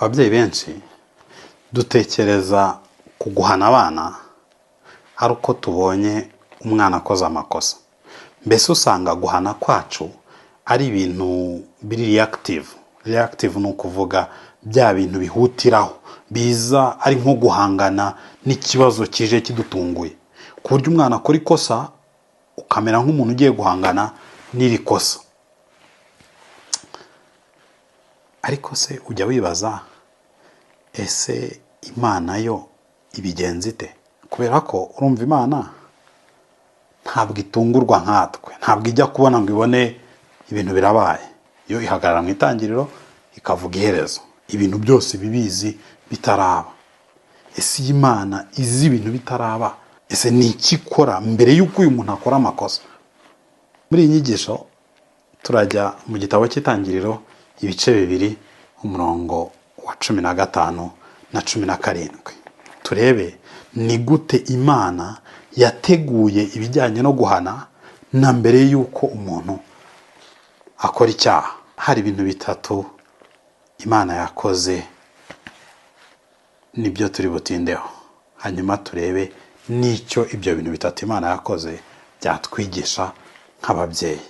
ababyeyi benshi dutekereza ku guhana abana ari uko tubonye umwana akoze amakosa. Mbese usanga guhana kwacu ari ibintu biri reactive ni ukuvuga bya bintu bihutiraho biza ari nko guhangana n'ikibazo kije kidutunguye, ku buryo umwana akora ikosa ukamera nk'umuntu ugiye guhangana n'iri kosa. Ariko se ujya wibaza, ese Imana yo ibigenza ite? Kubera ko urumva Imana ntabwo itungurwa nkatwe, ntabwo ijya kubona ngo ibone ibintu birabaye. Yo ihagarara mu itangiriro ikavuga iherezo, ibintu byose bibizi bitaraba. Ese Imana izi ibintu bitaraba, ese ni iki ikora mbere y'uko uyu muntu akora amakosa? Muri iyi nyigisho turajya mu gitabo cy'itangiriro ibice 2, umurongo wa 15 na 17. Turebe ni gute Imana yateguye ibijyanye no guhana na mbere y'uko umuntu akora icyaha. Hari ibintu 3 Imana yakoze, nibyo turi butindeho. Hanyuma turebe n'icyo ibyo bintu 3 Imana yakoze byatwigisha nk'ababyeyi.